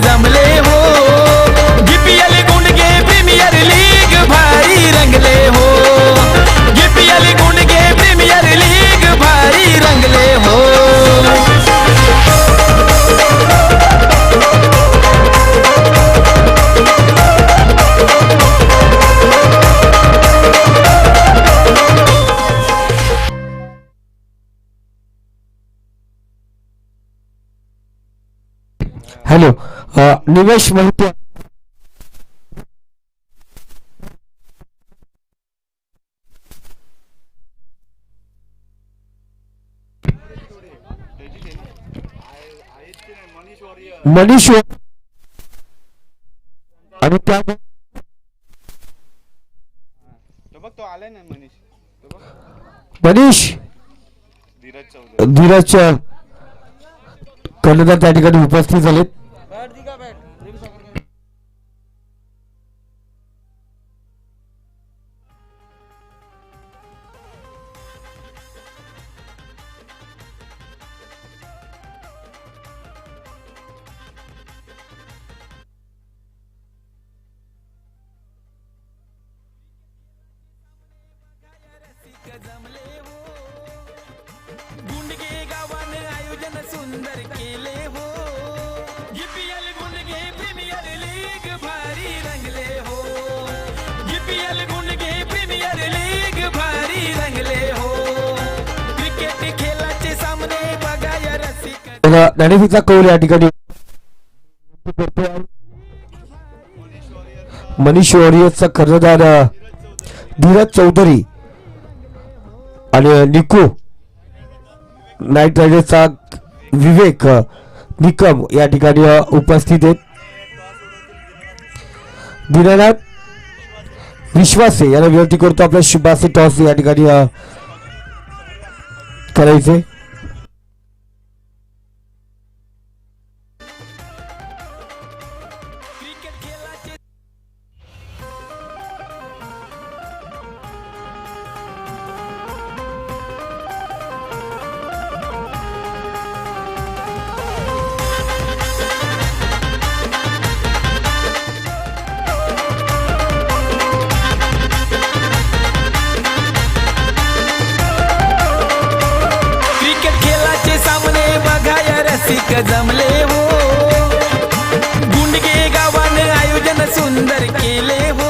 जमले हो GPL गुंडगे premier league भारी रंगले हो जीपीएल गुंडगे प्रीमियर लीग भारी रंगले हो हॅलो निमेश मोहिते मनीष आणि त्या तो आलाय ना मनीष धीरज कर्णधार त्या ठिकाणी उपस्थित झालेत. जमले हो गुंडगे गावाने आयोजन सुंदर केले हो जीपीएल गुंडगे प्रीमियर लीग भारी रंगले हो जीपीएल गुंडगे प्रीमियर लीग भारी रंगले हो क्रिकेट खेळाचे सामने बघाया रसिक नाणेफेकीचा कौल या ठिकाणी मनीष वॉरियर्सचा कर्णधार धीरज चौधरी आणि निकू नाईट रायडर्सचा विवेक निकम या ठिकाणी उपस्थित आहेत. दीनानाथ विश्वासे याला विनंती करतो आपल्या शुभाचे टॉस या ठिकाणी करायचे. जमले हो गुंडगे गावाने आयोजन सुंदर केले हो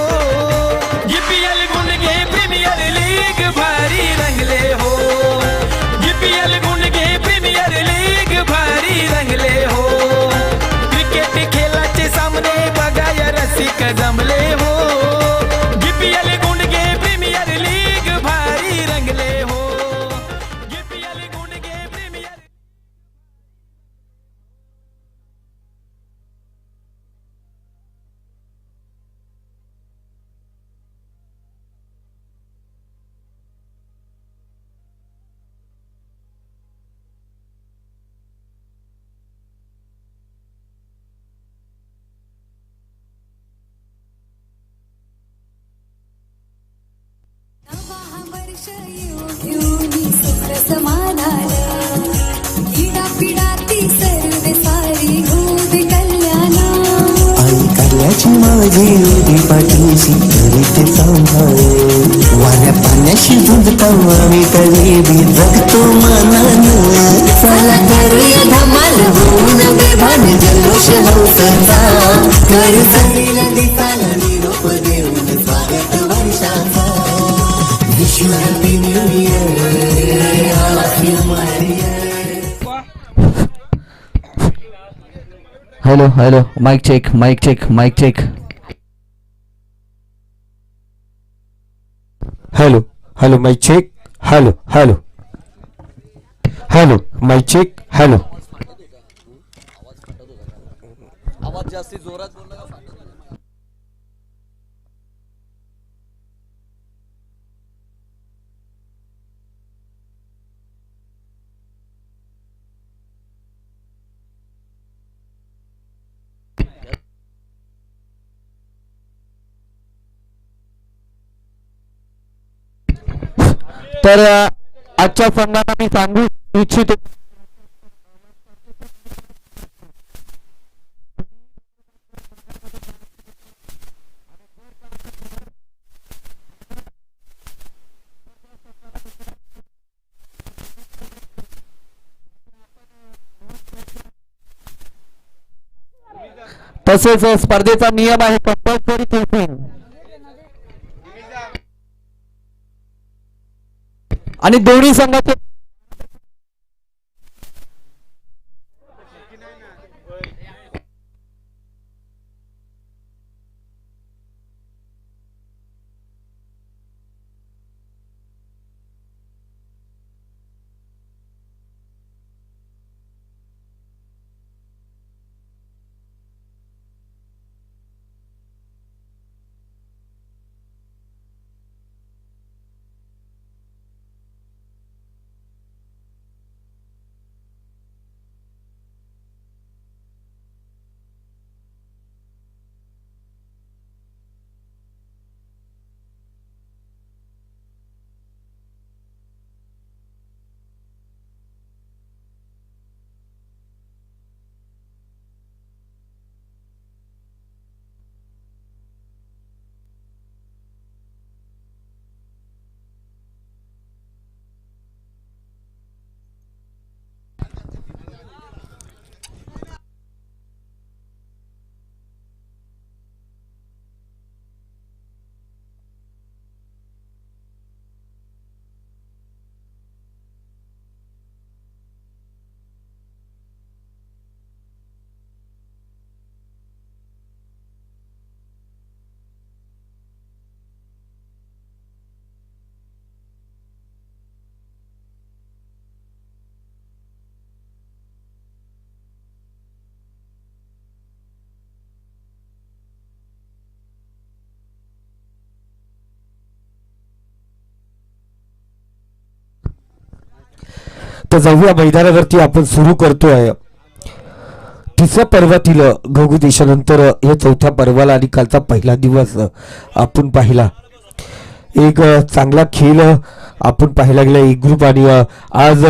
जीपीएल गुंडगे प्रीमियर लीग भारी रंगले हो जीपीएल गुंडगे प्रीमियर लीग भारी रंगले हो क्रिकेट खेळाचे सामने बघाया रसिक जमले हो जीपीएल गुंडगे प्रीमियर लीग भारी रंगले हो जीपीएल गुंडगे प्रीमियर माझी उदी पाठीशी करीत सांभाळ वाऱ्या पाण्याशी झुंजता आम्ही तरी बी जगतो मनानं चला करूया धमाल होऊन बेभान जल्लोष हौसचा कर सरीला दिसाला निरोप देऊन स्वागत वर्षाचा wish you happy new year all hello hello mike check mike check mike check hello hello mike check hello hello hello mike check hello आवाज जास्ती जोरात बोलला का फाटत? तर आजच्या संघाला मी सांगू इच्छितो तसेच स्पर्धेचा नियम आहे कंपल्सरी कीपिंग आणि दोन्ही संघाचे तर जाऊया मैदानावरती आपण सुरू करतोय तिसऱ्या पर्वातील घोगू देशानंतर या चौथ्या पर्वाला आणि कालचा पहिला दिवस आपण पाहिला एक चांगला खेळ आपण पाहायला गेला एक ग्रुप आणि आज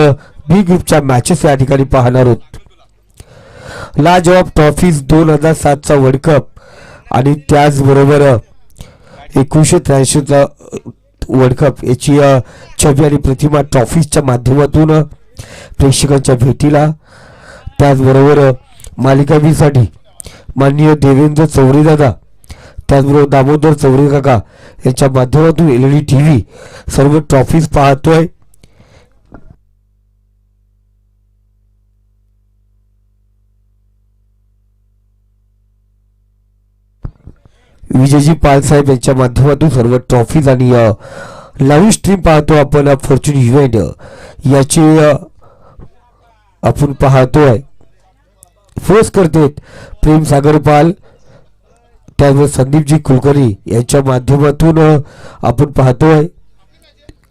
बी ग्रुपच्या मॅचेस या ठिकाणी पाहणार आहोत लाजवाब ट्रॉफीज 2007चा वर्ल्ड कप आणि त्याचबरोबर 1983चा वर्ल्ड कप याची छबी आणि प्रतिमा ट्रॉफीजच्या माध्यमातून प्रेक्षकांच्या भेटीला त्याचबरोबर मालिका बी साठी माननीय देवेंद्र चौरे दादा त्याचबरोबर दामोदर चौरे काका यांच्या माध्यमातून LED TV सर्व ट्रॉफीज पाहतोय विजयजी पालसाहेब यांच्या माध्यमातून सर्व ट्रॉफीज आणि लाईव्ह स्ट्रीम पाहतो आपण फॉर्च्यून इव्हेंट याचे आपण पाहतोय फोर्स करतेत प्रेम सागरपाल त्याचबरोबर संदीपजी कुलकर्णी यांच्या माध्यमातून आपण पाहतोय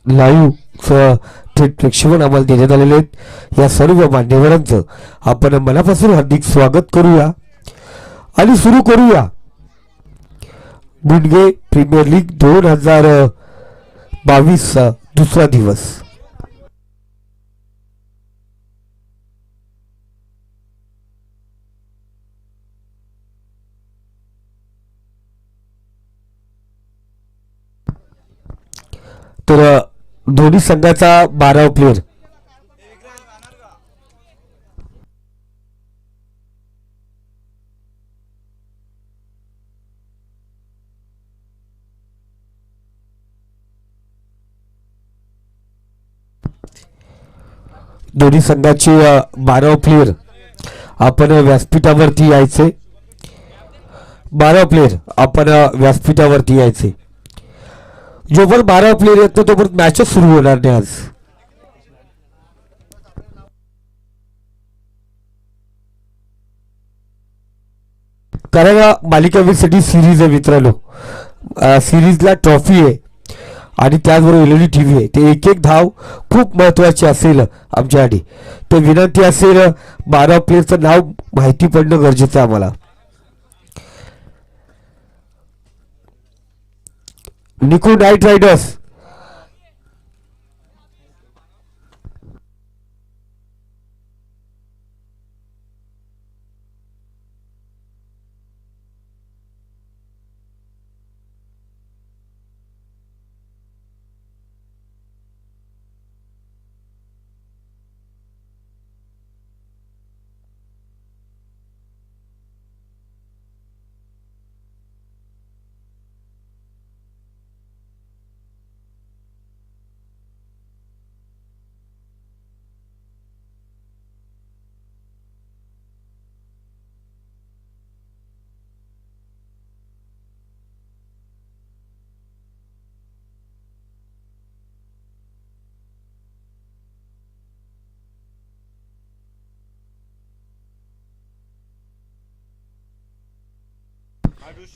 लाईव्ह थेट प्रेक्षेपण आम्हाला देण्यात आलेले आहेत या सर्व मान्यवरांचं आपण मनापासून हार्दिक स्वागत करूया आणि सुरू करूया गुंडगे प्रीमियर लीग 2022 दुसरा दिवस तर दोन्ही संघाचा 12 प्लेयर दोन्ही संघाचे 12 प्लेयर आपण व्यासपीठावरती यायचे 12 प्लेयर आपण व्यासपीठावरती यायचे जोपर्यंत 12 प्लेयर येत नाही तोपर्यंत मॅचच सुरू होणार नाही आज कारण मालिका वीरसाठी सिरीज आहे मित्रांनो सिरीजला ट्रॉफी आहे आणि त्याचबरोबर LED TV आहे ते एक एक धाव खूप महत्त्वाची असेल आमच्यासाठी ते विनंती असेल 12 प्लेयरचं नाव माहिती पडणं गरजेचं आहे आम्हाला निकू नाईट रायडर्स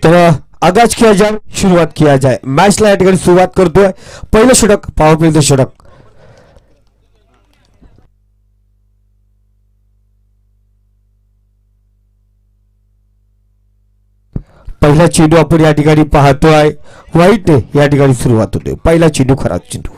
तर आगाज किया जाए, सुरुवात किया जाए. मॅचला या ठिकाणी सुरुवात करतोय. पहिलं षटक, पॉवर प्लेचं षटक. पहिला चेंडू आपण या ठिकाणी पाहतोय. वाईट या ठिकाणी सुरुवात होते. पहिला चेंडू, खरा चेंडू.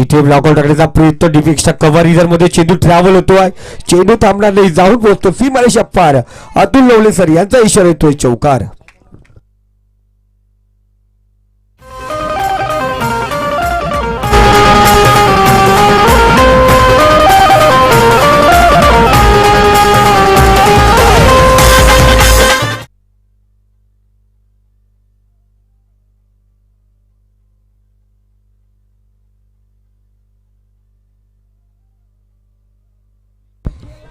इथे ब्लॉकआउट टाकण्याचा प्रयत्न, डिफेक्सच्या कव्हर रिझर मध्ये चेंडू ट्रॅव्हल होतोय. चेंडू थांबणार नाही, जाऊन पोहोचतो सीमारेषा पार. अतुल नवले सर यांचा इशारा येतोय चौकार.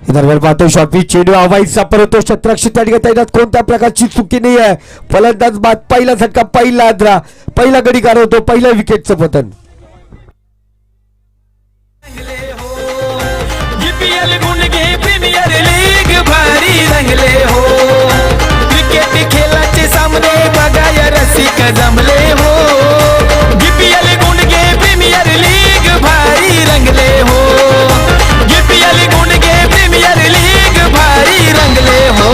दरम्यान पाहतो शॉटपीच चेंडू हवाई सापडतो. शतरक्षी त्या ठिकाणी तैनात, कोणत्या प्रकारची चुकी नाही आहे. फलंदाज बाद, पहिला झटका, पहिला आद्रा, पहिला गडी होतो, पहिल्या विकेटचं पतन. जीपीएल गुंडगे प्रीमियर लीग भारी रंगले हो. क्रिकेट खेळाचे सामने बघाय रसिक जमले हो. जीपीएल गुंडगे प्रीमियर लीग भारी रंगले हो. जीपीएल गुंडगे प्रीमियर लीग भारी रंगले हो.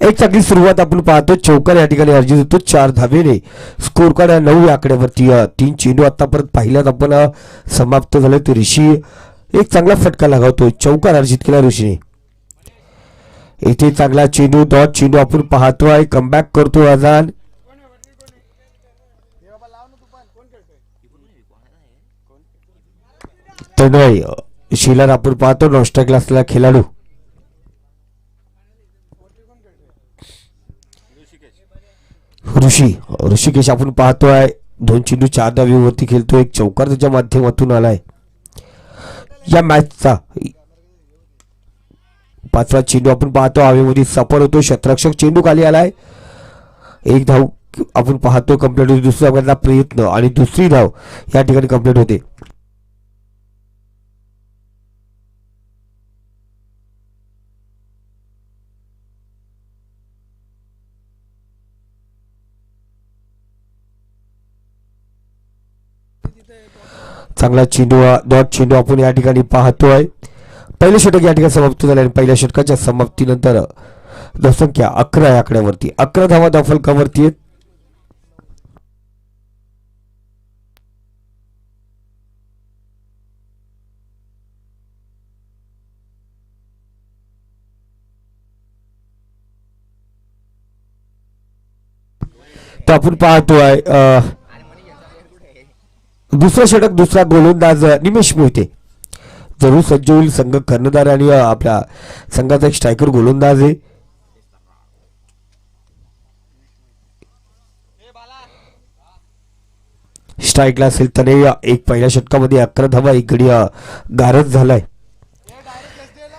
एक चांगली सुरुवात आपण पाहतो. चौकार या ठिकाणी अर्जित होतो 4 धावेने. स्कोर कार्ड 9 या आकड्यावरती. 3 चेंडू आतापर्यंत पहिल्यात आपण समाप्त झाले. तो ऋषी एक चांगला फटका लगावतो. चौकार अर्जित केला ऋषीने. इथे चांगला चेंडू, डॉट चेंडू आपण पाहतोय. कमबॅक करतो आजान. तनय शिलर आपण पाहतो, नॉस्टा क्लासला खेळाडू. ऋषिकेश आपण पाहतोय 2 चेंडू 4 धावेवरती खेळतो. एक चौकार त्याच्या माध्यमातून आलाय. या मॅचचा 5वा चेंडू आपण पाहतो हवेमध्ये सफल होतो. शतरक्षक चेंडू खाली आलाय. एक धाव आपण पाहतो कंप्लीट होती. दुसरा प्रयत्न आणि दुसरी धाव या ठिकाणी कंप्लीट होते. चांगला चेंडू, डॉट चेंडू आपण या ठिकाणी पाहतोय. पहिलं षटक या ठिकाणी समाप्त झाले आणि पहिल्या षटकाच्या समाप्तीनंतर धावसंख्या 11 या आकड्यावरती. 11 धावा धावफलकावरती आहेत. तर आपण पाहतोय दुसरं षटक, दुसरा गोलंदाज निमेश मोहिते जरूर सज्ज होईल. संघ कर्णधार आणि आपल्या संघाचा एक स्ट्रायकर गोलंदाज आहे. स्ट्राईकला असेल तर एक पहिल्या षटकामध्ये 11 धावा, एक गडी गारद झालाय.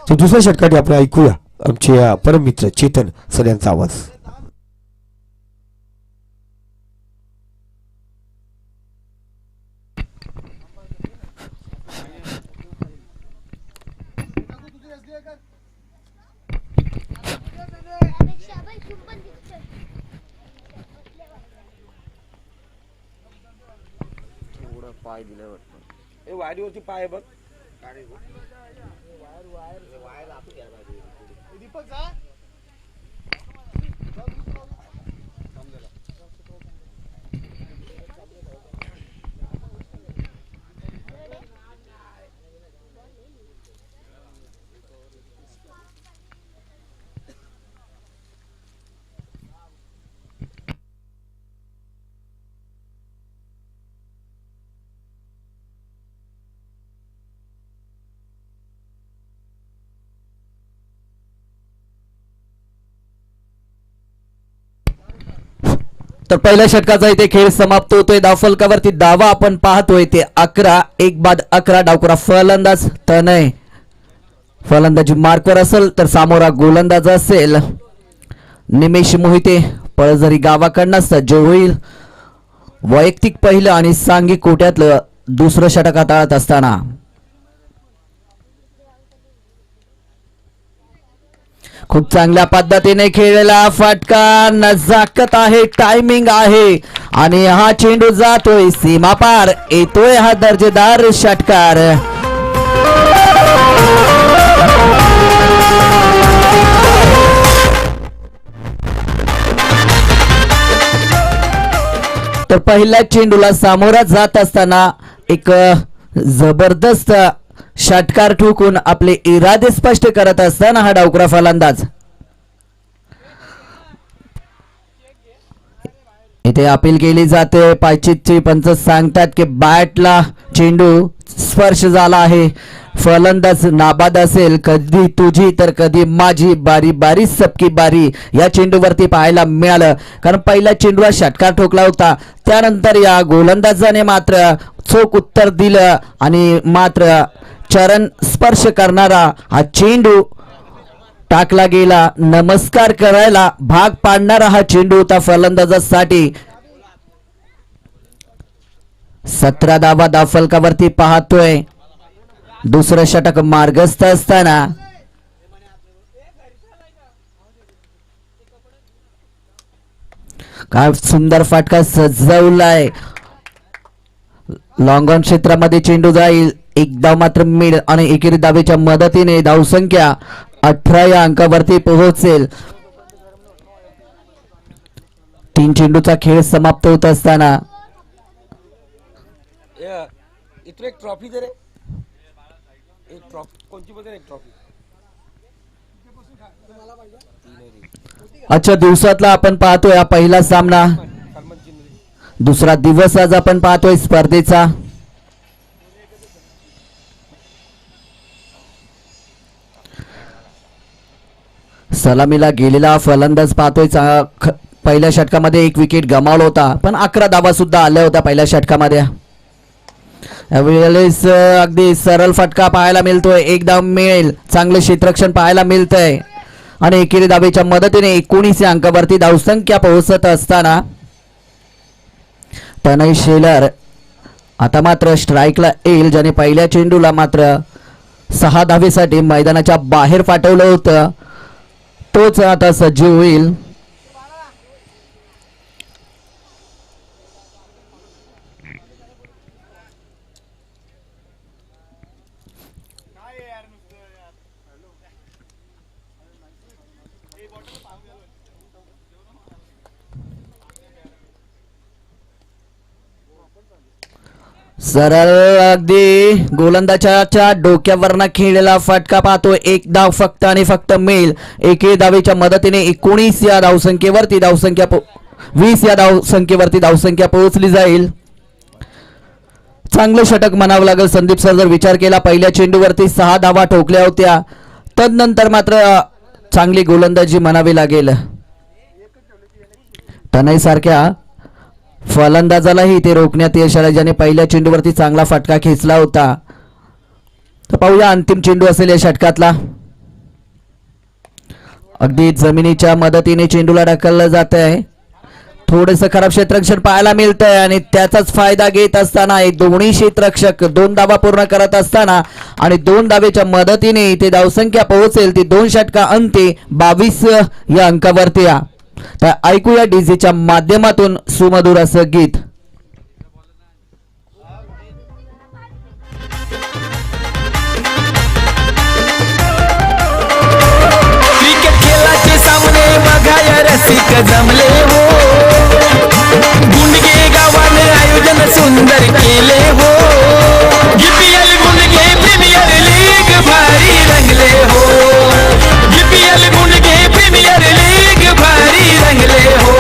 तर दुसऱ्या षटकाने आपण ऐकूया आमचे परम मित्र चेतन सर यांचा आवाज. पाय दिले वाटतं. ए वाडीवरती पाय आहे बघ. दीपक जा. तर पहिल्या षटकाचा इथे खेळ समाप्त होतोय. धावफलकावरती दावा आपण पाहतोय ते 11 1 बाद 11. डावकुरा फलंदाज तनय फलंदाजी मार्कवर असेल तर सामोरा गोलंदाज असेल निमेश मोहिते. पळझरी गावाकडनं सज्ज होईल. वैयक्तिक पहिलं आणि सांघिक कोट्यातलं दुसरं षटक हाताळत असताना खूप चांगल्या पद्धतीने खेळलेला फटका, नजाकत आहे, टायमिंग आहे आणि हा चेंडू जातोय सीमा पार. येतोय हा दर्जेदार षटकार. तर पहिल्या चेंडूला सामोरा जात असताना एक जबरदस्त षटकार ठोकून आपले इरादे स्पष्ट करत असताना हा डावकुरा फलंदाज. इथे अपील केली जाते. पायचीतचे पंच सांगतात की बॅटला चेंडू स्पर्श झाला आहे. फलंदाज नाबाद असेल. कधी तुझी तर कधी माझी बारी बारी सबकी बारी या चेंडूवरती पाहायला मिळालं. कारण पहिला चेंडूला षटकार ठोकला होता. त्यानंतर या गोलंदाजाने मात्र चोख उत्तर दिलं आणि मात्र चरण स्पर्श करणारा हा चेंडू टाकला गेला. नमस्कार करायला भाग पाडणारा हा चेंडू होता फलंदाजासाठी. 17 धावा धावफलकावरती पाहतोय. दुसरं षटक मार्गस्थ असताना काय सुंदर फटका सजवलाय. लॉंग ऑन क्षेत्रामध्ये चेंडू जाईल. एक धाव मात्र मिळ आणि एकेरी धावेच्या मदतीने धावसंख्या 18 या अंकावरती पोहोचेल. 3 चेंडूचा खेळ समाप्त होत असताना इथं एक ट्रॉफी दे रे. एक ट्रॉफी कोणती बघ एक ट्रॉफी. आजच्या दिवसातला आपण पाहतोय हा पहिला सामना. दुसरा दिवस आज आपण पाहतोय स्पर्धेचा. सलामीला गेलेला फलंदाज पाहतोय. पहिल्या षटकामध्ये 1 विकेट गमावला होता पण 11 धावा सुद्धा आल्या होत्या पहिल्या षटकामध्ये. यावेळेस अगदी सरळ फटका पाहायला मिळतोय. 1 धाव मिळेल. चांगलं क्षेत्ररक्षण पाहायला मिळतंय आणि एकेरी धावेच्या मदतीने 19 या अंकावरती धावसंख्या पोहोचत असताना तनय शेलर आता मात्र स्ट्राईकला येईल. ज्याने पहिल्या चेंडूला मात्र 6 धावेसाठी मैदानाच्या बाहेर पाठवलं होतं. तोच आता सज्ज होईल. सरळ अगदी गोलंदाजाच्या डोक्यावरनं खेळलेला फटका पाहतो. 1 धाव फक्त आणि फक्त मिळेल. एके धावेच्या मदतीने 19 या धावसंख्येवरती 20 या धावसंख्येवरती धावसंख्या पोहोचली जाईल. चांगलं षटक म्हणावं लागेल. संदीप सर जर विचार केला पहिल्या चेंडूवरती 6 धावा ठोकल्या होत्या. तदनंतर मात्र चांगली गोलंदाजी म्हणावी लागेल. तनय सारख्या फलंदाजालाही ते रोखण्यात यश आलं ज्याने पहिल्या चेंडूवरती चांगला फटका खेचला होता. तर पाहूया अंतिम चेंडू असेल या षटकातला. अगदी जमिनीच्या मदतीने चेंडूला ढकललं जात आहे. थोडंसं खराब क्षेत्ररक्षण पाहायला मिळतंय आणि त्याचाच फायदा घेत असताना दोन्ही क्षेत्ररक्षक 2 धावा पूर्ण करत असताना आणि 2 धावेच्या मदतीने इथे धावसंख्या पोहोचेल ती 2 षटका अंती 22 या अंकावरती. तर ऐकूया डीजेच्या माध्यमातून सुमधुर असं गीत. रसिक जमले हो गुंडगे गावाने आयोजन सुंदर केले हो GPL गुंडगे प्रीमियर लीग भारी रंगले हो GPL गुंडगे प्रीमियर लीग भारी रंगले हो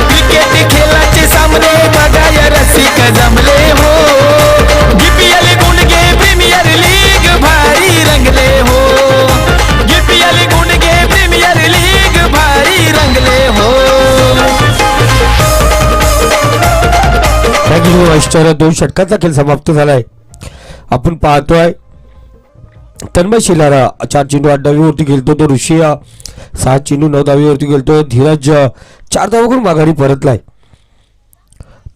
क्रिकेट खेळाचे सामने बघाया रसिक जमले हो GPL गुंडगे प्रीमियर लीग भारी रंगले हो GPL गुंडगे प्रीमियर लीग भारी रंगले हो या 2 षटकाचा खेळ समाप्त झालाय. आपण पाहतोय तन्मय शिलारा 4 चेंडू 8 धावेवरती खेळतो. तो ऋषिया 6 चेंडू 9 धावेवरती खेळतोय. धीरज 4 धावा करून माघारी परतलाय.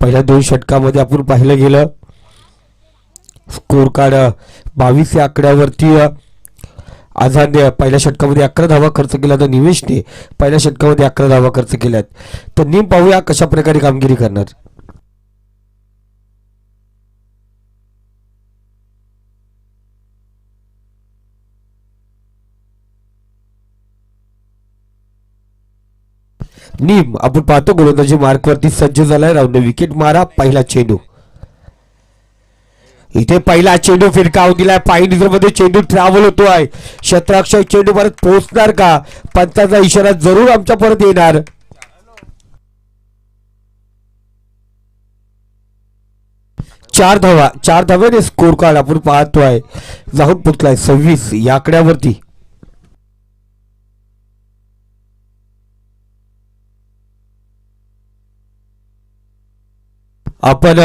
पहिल्या 2 षटकामध्ये आपण पाहिलं गेलं स्कोर कार्ड 22 या आकड्यावरती आझादने पहिल्या षटकामध्ये 11 धावा खर्च केला तर निवेशने पहिल्या षटकामध्ये 11 धावा खर्च केल्यात. तर नीम पाहूया कशा प्रकारे कामगिरी करणार. नीम आपण पाहतो गोलंदाजी मार्कवरती सज्ज झालाय. राऊंड विकेट मारा. पहिला चेंडू इथे पहिला चेंडू फिरकावून दिलाय. पायनिजर मध्ये चेंडू ट्रॅव्हल होतोय. क्षेत्राक्षक चेंडू परत पोहोचणार का? पंचाचा इशारा जरूर आमच्या परत येणार. चार धाव्याने स्कोर कार्ड आपण पाहतोय जाऊन पोचलाय 26 या आकड्यावरती. आपण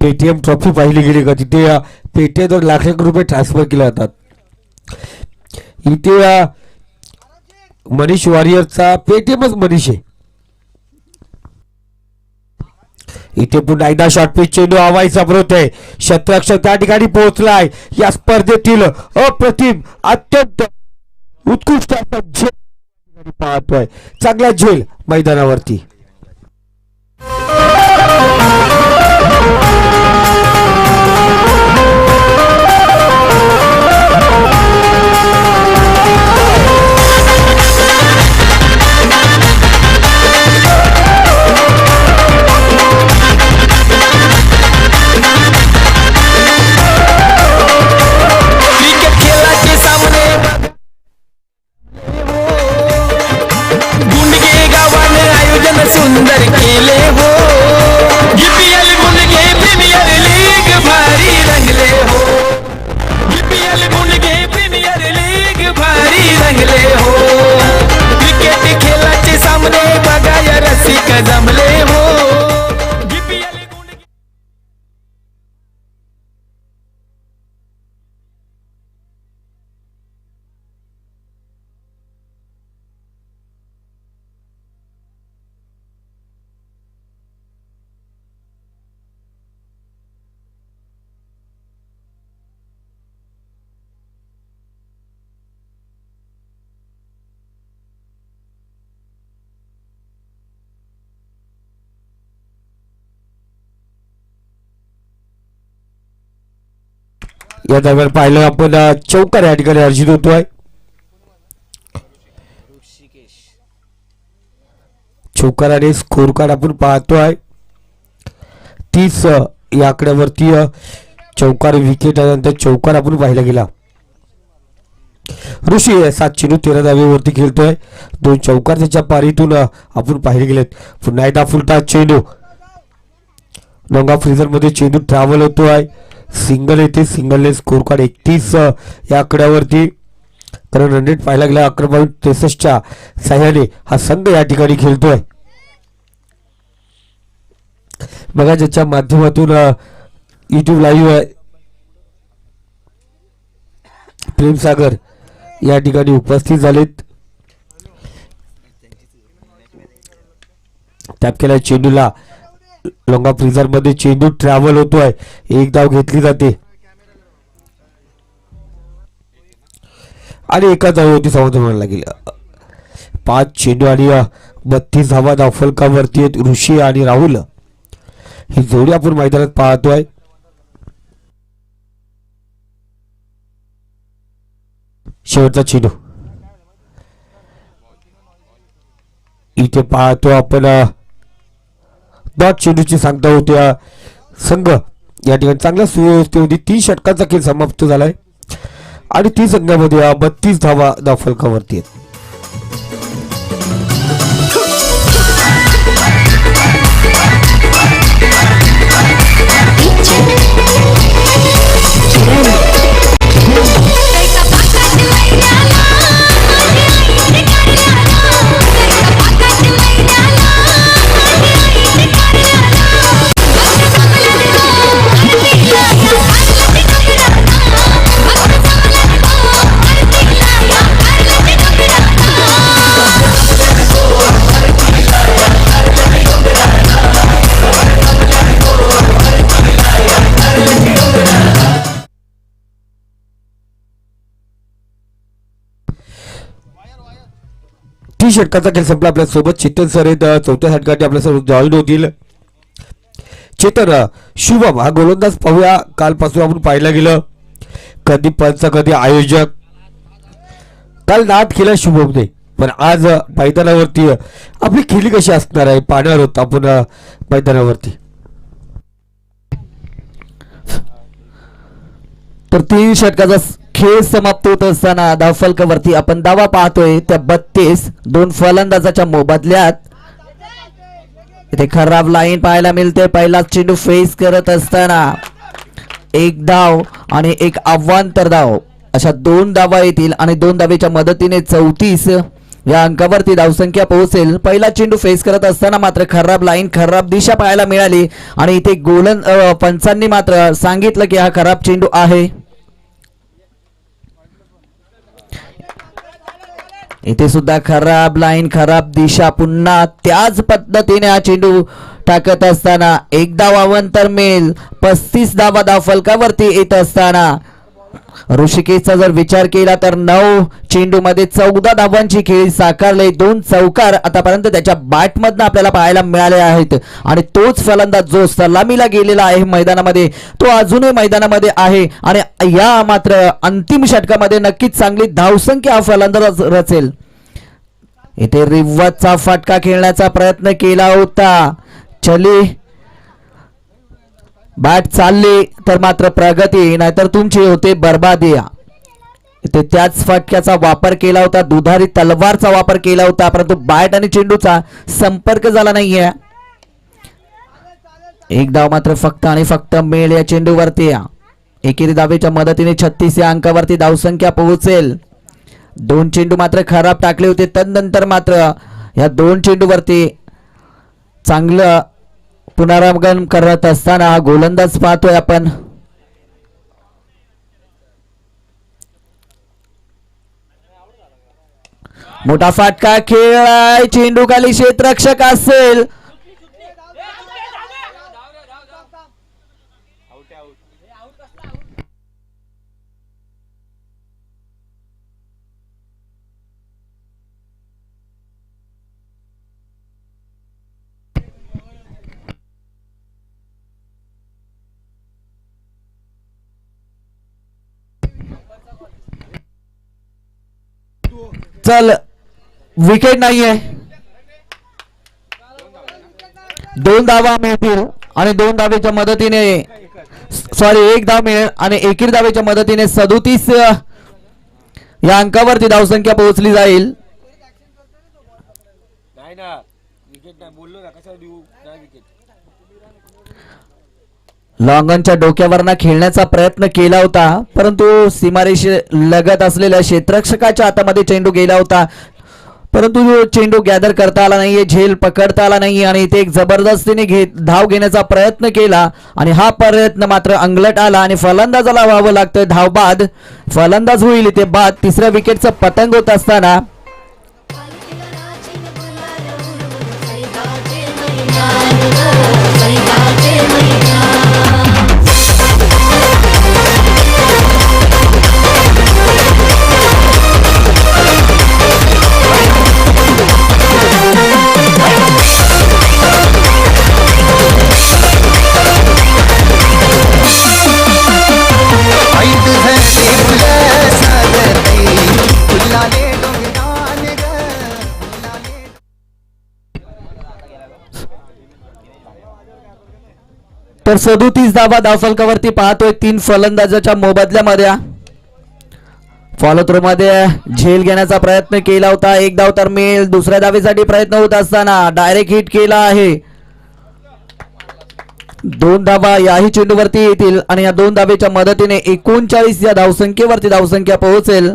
पेटीएम ट्रॉफी पाहिली गेली का? तिथे पेटीएमवर लाख रुपये ट्रान्सफर केले जातात. इथे मनीष वॉरियरचा पेटीएमच मनीष आहे. इथे पुन्हा एकदा शॉर्ट पिच चेंडू हवाईचा प्रयत्न आहे. क्षेत्ररक्षक त्या ठिकाणी पोहोचलाय. या स्पर्धेतील अप्रतिम अत्यंत उत्कृष्ट झेल पाहतोय. चांगला झेल मैदानावरती. सुंदर केले हो GPL गुंडगे प्रीमियर लीग भारी रंगले हो GPL गुंडगे प्रीमियर लीग भारी रंगले हो क्रिकेट खेळाचे सामने बघाया रसिक जमले हो GPL गुंडगे या दरम्यान पाहिलं आपण चौकार या ठिकाणी अर्जित होतोय. चौकाराने स्कोर कार्ड आपण पाहतोय 30 या आकड्यावरती चौकार विकेट नंतर चौकार आपण पाहिला गेला. ऋषी 7 चेंडू 13 धावेवरती खेळतोय. 2 चौकार त्याच्या पारीतून आपण पाहिले गेलेत. पुन्हा एकदा फुलटा चेंडू लॉंग ऑफ फ्रीजर मध्ये चेंडू ट्रॅव्हल होतोय. सिंगल येते. सिंगलने स्कोर कार्ड 31 या आकड्यावरती. कारण रन रेट पाहायला गेला 11.63च्या साह्याने हा संघ या ठिकाणी खेळतोय. बघा ज्याच्या माध्यमातून युट्यूब लाईव्ह प्रेम सागर या ठिकाणी उपस्थित झालेत. टॅप केला चेंडूला लॉंगा फ्रीजर मध्ये चेंडू ट्रॅव्हल होतोय. एक धाव घेतली जाते आणि एका धावेवरती समाधान मानला गेला. 5 चेंडू आणि 32 धावा धावफलकावरती आहेत. ऋषी आणि राहुल ही जोडी आपण मैदानात पाहतोय. शेवटचा चेंडू इथे पाहतो आपण डॉट चेंडूची सांगता होत्या संघ या ठिकाणी चांगल्या सुव्यवस्थेमध्ये 3 षटकांचा खेळ समाप्त झालाय आणि 3 संघामध्ये 32 धावा धावफलकावरती आहेत. षटकाचा खेळ संपला. आपल्या सोबत चेतन सर आहेत. चौथ्या षटकासाठी आपल्या सोबत जॉईन होतील. चेतन, शुभम हा गोलंदाज पाहूया. कालपासून आपण पाहायला गेलं कधी पंच कधी आयोजक. काल नाट केला शुभमने, पण आज मैदानावरती आपली खेळी कशी असणार आहे पाहणार होत आपण मैदानावरती. तर 3 षटकाचा खेळ समाप्त होत असताना धावफलकावरती आपण दावा पाहतोय त्या 32. 2 फलंदाजाच्या मोबदल्यात इथे खराब लाईन पाहायला मिळते. पहिला चेंडू फेस करत असताना 1 धाव आणि 1 अवांतर धाव अशा 2 धावा येतील आणि 2 धावेच्या मदतीने 34 या अंकावरती धावसंख्या पोहोचेल. पहिला चेंडू फेस करत असताना मात्र खराब लाईन, खराब दिशा पाहायला मिळाली आणि इथे पंचांनी मात्र सांगितलं की हा खराब चेंडू आहे. इथे सुद्धा खराब लाईन, खराब दिशा. पुन्हा त्याच पद्धतीने हा चेंडू टाकत असताना 1 धाव अवांतर मिळेल. 35 धावा धावफलकावरती येत असताना ऋषिकेशचा जर विचार केला तर 9 चेंडू मध्ये 14 धावांची खेळी साकारले. 2 चौकार आतापर्यंत त्याच्या बॅटमधनं आपल्याला पाहायला मिळाले आहेत आणि तोच फलंदाज जो सलामीला गेलेला आहे मैदानामध्ये तो अजूनही मैदानामध्ये आहे आणि या मात्र अंतिम षटकामध्ये नक्कीच चांगली धावसंख्या हा फलंदाज रचेल. इथे रिव्हर्सचा फटका खेळण्याचा प्रयत्न केला होता. चली बॅट चालली तर मात्र प्रगती, नाहीतर तुमची होते बर्बादी. इथे त्याच फटक्याचा वापर केला होता, दुधारी तलवारचा वापर केला होता, परंतु बॅट आणि चेंडूचा संपर्क झाला नाहीये. 1 धाव मात्र फक्त आणि फक्त मिळेल या चेंडूवरती. एकेरी धावेच्या मदतीने 36 या अंकावरती धावसंख्या पोहोचेल. 2 चेंडू मात्र खराब टाकले होते. तदनंतर मात्र या 2 चेंडूवरती चांगलं पुनरागमन करत असताना हा गोलंदाज पाहतोय आपण. मोठा फटका खेळाय, चेंडू खाली क्षेत्ररक्षक असेल. चल, विकेट नाहीये. 2 धावा मिळतील आणि 2 धावेच्या मदतीने 1 धाव मिळेल आणि एकेरी धावेच्या मदतीने 37 या अंकावरती धावसंख्या पोहोचली जाईल. नाही ना विकेट नाही बोललो ना, कशाला देऊ नाही विकेट. लॉंगनच्या डोक्यावरनं खेळण्याचा प्रयत्न केला होता, परंतु सीमारेषे लगत असलेल्या क्षेत्ररक्षकाच्या हातामध्ये चेंडू गेला होता, परंतु चेंडू गॅदर करता आला नाहीये, झेल पकडता आला नाहीये आणि इथे एक जबरदस्तीने धाव घेण्याचा प्रयत्न केला आणि हा प्रयत्न मात्र अंगलट आला आणि फलंदाजाला व्हावं लागतं धाव बाद. फलंदाज होईल इथे बाद. 3ऱ्या विकेटचं पतंग होत असताना तर 37 धावा धावफलकावरती पाहतोय 3 फलंदाजाच्या मोबदल्यामध्ये. फॉलो थ्रो मध्ये झेल घेण्याचा प्रयत्न केला होता, एक धाव तर मिळेल. दुसऱ्या धावेसाठी प्रयत्न होत असताना डायरेक्ट हिट केला आहे. 2 धावा याही चेंडूवरती येतील आणि या 2 धावेच्या मदतीने 39 या धावसंख्येवरती धावसंख्या पोहोचेल.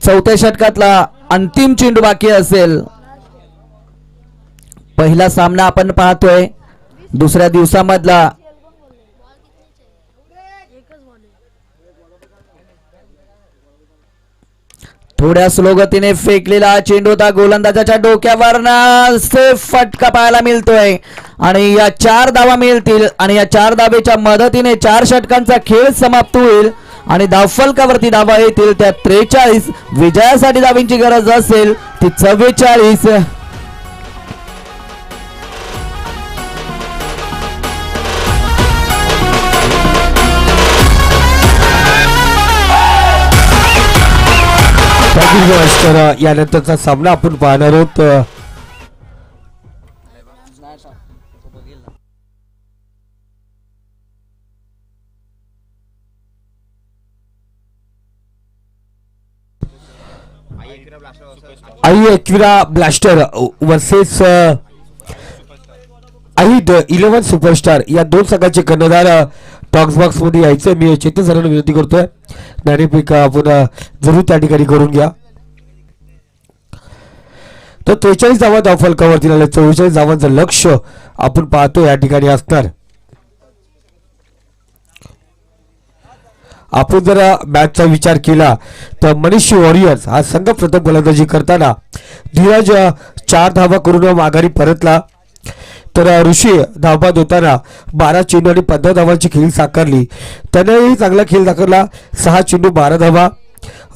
चौथ्या षटकातला अंतिम चेंडू बाकी असेल. पहिला सामना आपण पाहतोय दुसऱ्या दिवसामधला. थोड्या स्लो गतीने फेकलेला चेंडू होता गोलंदाजाच्या डोक्यावर सेफ फटका पाहायला मिळतोय आणि या 4 धावा मिळतील आणि या 4 धावेच्या मदतीने 4 षटकांचा खेळ समाप्त होईल आणि धावफलकावरती धावा येतील त्या 43. विजयासाठी धावींची गरज असेल ती 44. तर यानंतरचा सामना आपण पाहणार आहोत. आई एक्विरा ब्लास्टर वर्सेस आई 11 सुपरस्टार या 2 संघाचे कर्णधार टॉक्स बॉक्स मध्ये यायचं. मी चेतन सरांना विनंती करतोय नाणेफेक आपण जरूर त्या ठिकाणी करून घ्या. तर 43 धावा धावफलकावरती 44 धावांचं लक्ष आपण पाहतो या ठिकाणी असणार. आपण जर मॅचचा विचार केला तर मनीष वॉरियर्स हा संघ प्रथम गोलंदाजी करताना धीरज 4 धावा करून माघारी परतला. तर ऋषी धावबाद होताना 12 चेंडू आणि 15 धावांची खेळी साकारली. त्यानेही चांगला खेळ दाखवला. 6 चेंडू 12 धावा.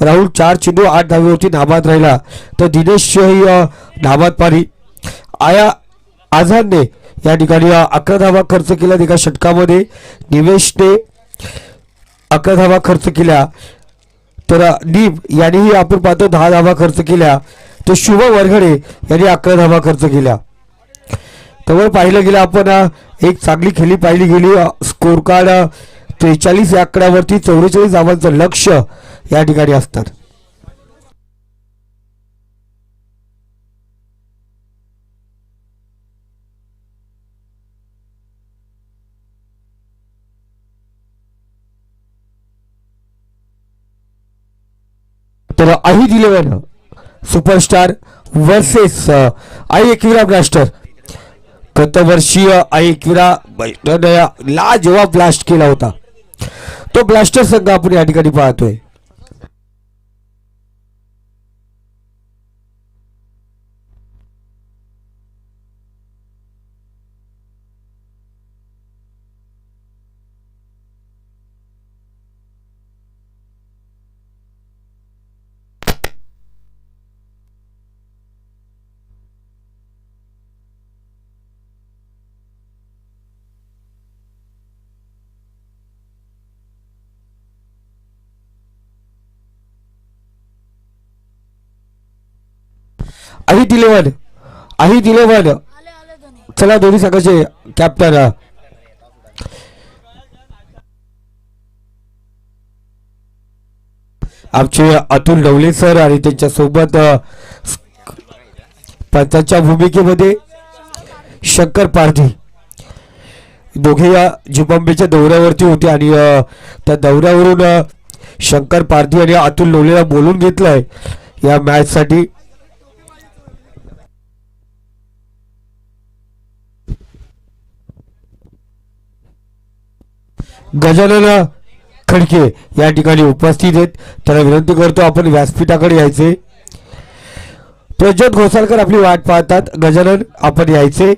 राहुल 4 चेंडू 8 धावेवरती नाबाद राहिला. तर दिनेशही नाबाद पारी. आया आझादने या ठिकाणी 11 धावा खर्च केल्या एका षटकामध्ये. निवेशने 11 धावा खर्च केल्या. तर नीम यांनीही आपण पाहतो 10 धावा खर्च केल्या. तर शुभ वरघडे यांनी 11 धावा खर्च केल्या. त्यावर पाहिलं गेलं आपण एक चांगली खेळी पाहिली गेली. स्कोर कार्ड 43 या आकड्यावरती 44 धावांचं लक्ष या ठिकाणी असतात. तर आई 11 सुपरस्टार वर्सेस आई एक्विरा ब्लास्टर. गतवर्षीय आई एक्विरा लाजवाब ब्लास्ट केला होता. तो ब्लास्टर संघ आपण या ठिकाणी पाहतोय. आई 11 चला दोन्ही संघाचे कॅप्टन आमचे अतुल डवले सर आणि त्यांच्या सोबत पंचांच्या भूमिकेमध्ये शंकर पारधी दोघे या झिम्बाब्वेच्या दौऱ्यावरती होते आणि त्या दौऱ्यावरून शंकर पारधी आणि अतुल डवलेला बोलून घेतलंय या मॅच साठी. गजानन खडके या ठिकाणी उपस्थित आहेत. त्याला विनंती करतो आपण व्यासपीठाकडे यायचे. प्रज्योत घोसाळकर आपली वाट पाहतात. गजानन आपण यायचे.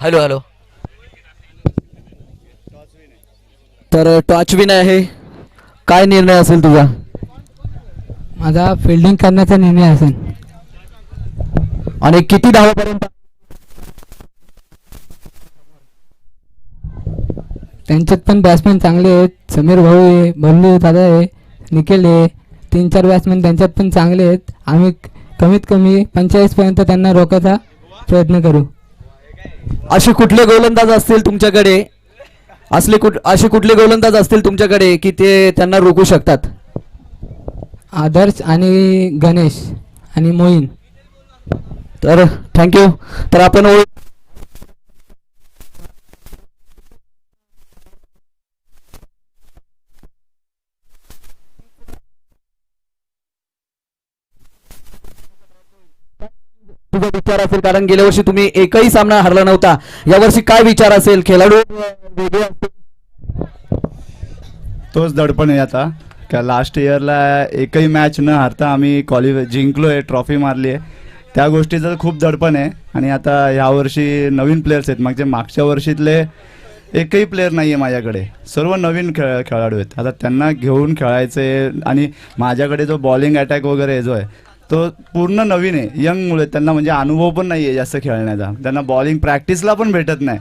Hello hello. तर टॉच विन आहे. काय निर्णय असेल तुझा? माझा फिल्डिंग करण्याचा निर्णय असेल. आणि किती धावापर्यंत? त्यांच्यात पण बॅट्समॅन चांगले आहेत. समीर भाऊ आहे, भल्लू दादा आहे, निखिल आहे. 3-4 बॅट्समॅन त्यांच्यात पण चांगले आहेत. आम्ही कमीत कमी 45पर्यंत त्यांना रोखायचा प्रयत्न करू. असे कुठले गोलंदाज असतील तुमच्याकडे, असे कुठले गोलंदाज असतील तुमच्याकडे की ते त्यांना रोखू शकतात? आदर्श आणि गणेश आणि मोईन. तर थँक्यू. तर आपण तुझा विचार असेल, कारण गेल्या वर्षी तुम्ही एकही सामना हरला नव्हता, यावर्षी काय विचार असेल? खेळाडू वेगळे असतील. तोच दडपण आहे आता का लास्ट इयरला एकही मॅच न हारता आम्ही जिंकलो आहे, ट्रॉफी मारली आहे. त्या गोष्टीचं खूप दडपण आहे. आणि आता यावर्षी नवीन प्लेयर्स आहेत, मागच्या वर्षीतले एकही प्लेयर नाही आहे माझ्याकडे, सर्व नवीन खेळाडू आहेत. आता त्यांना घेऊन खेळायचे. आणि माझ्याकडे जो बॉलिंग अटॅक वगैरे जो आहे तो पूर्ण नवीन आहे, यंग मुळे त्यांना म्हणजे अनुभव पण नाही आहे जास्त खेळण्याचा. त्यांना बॉलिंग प्रॅक्टिसला पण भेटत नाही,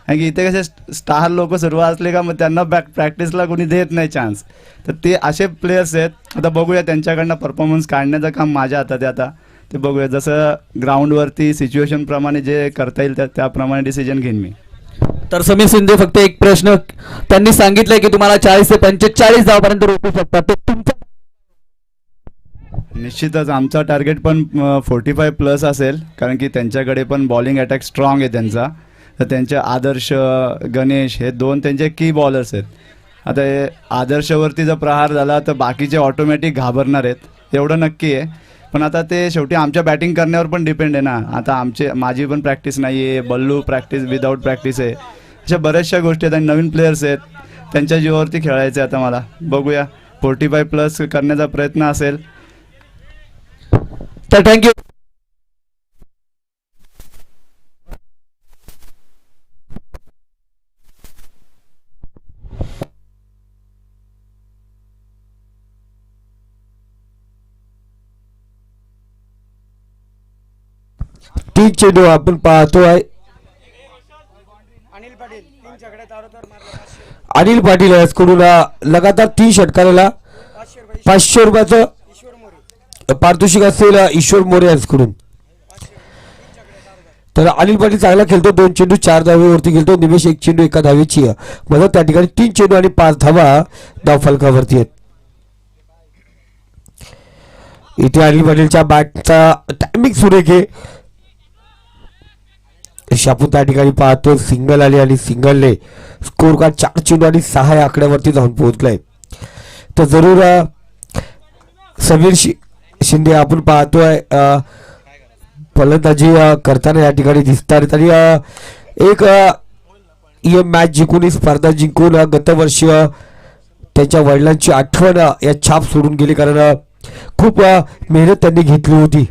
कारण की इथे कसे स्टार लोक सर्व असले का मग त्यांना प्रॅक्टिसला कोणी देत नाही चान्स. तर ते असे प्लेयर्स आहेत. आता बघूया त्यांच्याकडनं परफॉर्मन्स काढण्याचं काम माझ्या हातात आहे. आता ते बघूया, जसं ग्राउंडवरती सिच्युएशनप्रमाणे जे करता येईल त्याप्रमाणे डिसिजन घेईन मी. तर समीर शिंदे, फक्त एक प्रश्न. त्यांनी सांगितलंय की तुम्हाला 40 ते 45 धावापर्यंत रोखू शकतात, तर तुमचं? निश्चितच आमचा टार्गेट पण 45+ असेल, कारण की त्यांच्याकडे पण बॉलिंग अटॅक स्ट्रॉंग आहे त्यांचा. तर त्यांचे आदर्श, गणेश हे 2 त्यांचे की बॉलर्स आहेत. आता हे आदर्शवरती जर प्रहार झाला तर बाकीचे ऑटोमॅटिक घाबरणार आहेत, एवढं नक्की आहे. पण आता ते शेवटी आमच्या बॅटिंग करण्यावर पण डिपेंड आहे ना. आता माझी पण प्रॅक्टिस नाही आहे, बल्लू प्रॅक्टिस विदाऊट प्रॅक्टिस आहे. अशा बऱ्याचशा गोष्टी आहेत आणि नवीन प्लेयर्स आहेत, त्यांच्या जीवावरती खेळायचं आहे. आता मला बघूया, 45+ करण्याचा प्रयत्न असेल. तर थँक्यू. तीन चेंडू आपण पाहतोय. अनिल पाटील याचकडून लगातार 3 षटकाराला 500 रुपयाचं पारितोषिक असेल ईश्वर मोरे यांच्याकडून. तर अनिल पाटील चांगला खेळतो, 2 चेंडू 4 धावेवरती खेळतो. निमेश 1 चेंडू 1 धावेची मदत. त्या ठिकाणी 3 चेंडू आणि 5 धावा धावफलकावरती आहेत. इथे अनिल पाटीलच्या बॅटचा टायमिंग सुरेख आहे. आपण त्या ठिकाणी पाहतो सिंगल आले आणि सिंगलने स्कोर कार्ड 4 चेंडू आणि 6 या आकड्यावरती जाऊन पोहोचलाय. तर जरूर समीर शिंदे आपण पाहतोय फलंदाजी करताना या ठिकाणी दिसतात. आणि एक मॅच जिंकून ही स्पर्धा जिंकून गतवर्षी त्यांच्या वडिलांची आठवण या छाप सोडून गेली, कारण खूप मेहनत त्यांनी घेतली होती.